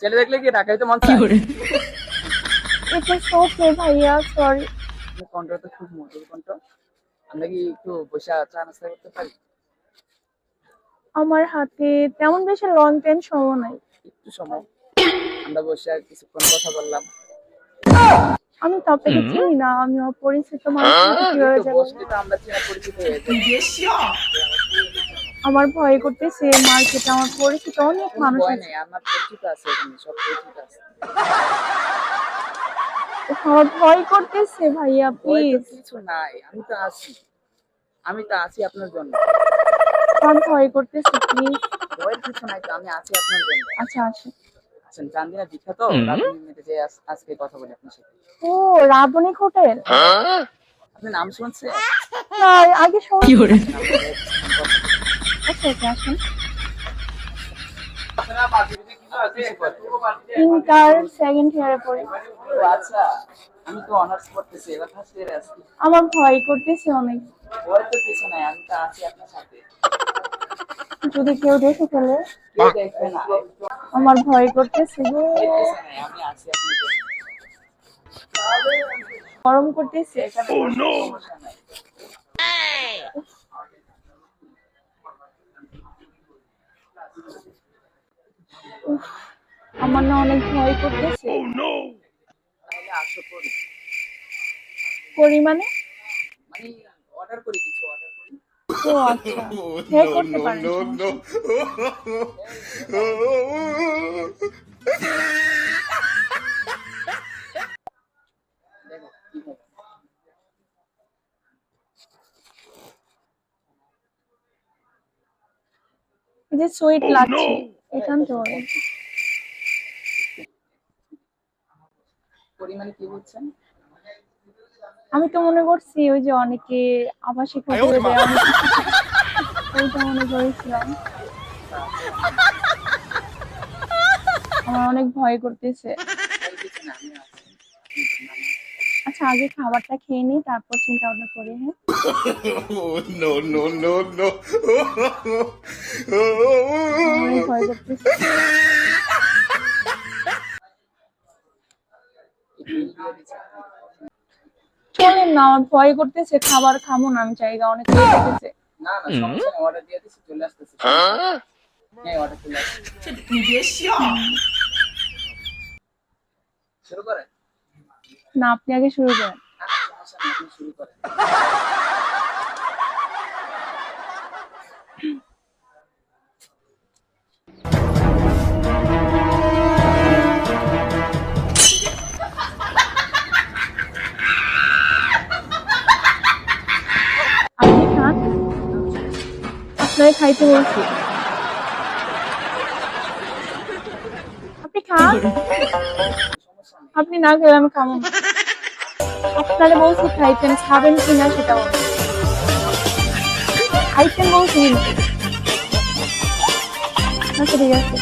ছেলে দেখলে কি ঢাকা হইতে মন চায়? ইটস ওকে ভাইয়া, সরি। আপনার কণ্ঠ তো খুব মধুর কণ্ঠ। আমরা কি একটু বসে চা নাস্তা করতে পারি? আমার হাতে তেমন বেশি লং টাইম সময় নাই। একটু সময় আমরা বসে আর কিছুক্ষণ কথা বললাম। আমি তো আপনাকে চিনি না, আমি অপরিচিত মানুষের সাথে এই কিভাবে তো যাবো? বসলে তো আমরা চেনা পরিচিত হয়ে যাই। আমার ভয় করতেছে, মার্কেটে আমার পরিচিত অনেক কোনো মানুষ ভয় আছে। নেই, আমার পরিচিত আছে এখানে, সব পরিচিত আছে। আমার ভয় করতেছে ভাইয়া, ভয় তো প্লিজ। কিছু নাই, আমি তো আছি, আমি তো আছি আপনার জন্য। আমার ভয় করতেছে, প্লিজ। ভয়ের কিছু নাই তো, আমি আছি আপনার জন্য। আচ্ছা আসেন। আছেন চান্দিনা বিখ্যাত রাজনীতি মেতে যে আজকে কথা বলি আপনার সাথে। ও, রাবণিক হোটেল। আপনি নাম শুনছেন? না, আগে শুনি। আসেন, আমরা যাই কিছুক্ষণ কথা বলি। আচ্ছা ওকে, আসেন। কিছু করে। ইন্টার সেকেন্ড ইয়ারে পড়ি। ও আচ্ছা, আমি তো অনার্স করতেছি, এবার ফার্স্ট ইয়ারে আছি। আমার ভয় করতেছে অনেক। ভয় তো কিছু নাই, আমি তো আছি আপনার সাথে। যদি কেউ দেখে ফেলে? কেউ দেখবে না, আমার ভয় করতেছে গো। ভয় কিছু নাই, আমি আছি আপনার জন্য। গরম করতেছে। এখানে কোনো সমস্যা নাই। উফ, আমার না অনেক ভয় করতেছে। তাহলে আসো করি, করি মানে? মানে অর্ডার করি, কিছু অর্ডার করি। ও আচ্ছা, হ্যাঁ করতে পারেন, সমস্যা নেই। দেখো কি হবে। এই যে সুইট লাগছে, এখান থেকে ওরে। করি মানে কি বলছেন? আমি তো মনে করছি ওই যে অনেকে আবাসিক হোটেলে দেয় অনেক কিছু, ওইটা মনে করেছিলাম। আমার অনেক ভয় করতেছে। ভয় কিছু না, আমি আছি। আচ্ছা আগে খাবারটা খেয়ে নিই, তারপর চিন্তা ভাবনা করি, হ্যাঁ? Oh, no, no, no, no. আমার অনেক ভয় করতেছে। এই বিল দিয়ে দিচ্ছি। চলেন না, আমার ভয় করতেছে, খাবার খাবো না আমি, জায়গা অনেক হয়ে গেছে। না না, সমস্যা নেই, অর্ডার দিয়ে দিচ্ছি, চলে আসতেছি। হ্যাঁ, অর্ডার চলে আসছে। শুরু করেন। না, আপনি আগে শুরু করেন। না না, সমস্যা নেই, আপনি শুরু করেন। আপনি খান, আপনাকে খাইতে বলছি। আপনি খান, সমস্যা নেই। আপনি না খেলে আমি খাবো না। আপনারে বলছি খাইতেন, খাবেন কিনা সেটা বলুন। খাইতেন বলছি কিন্তু। আচ্ছা ঠিক আছে।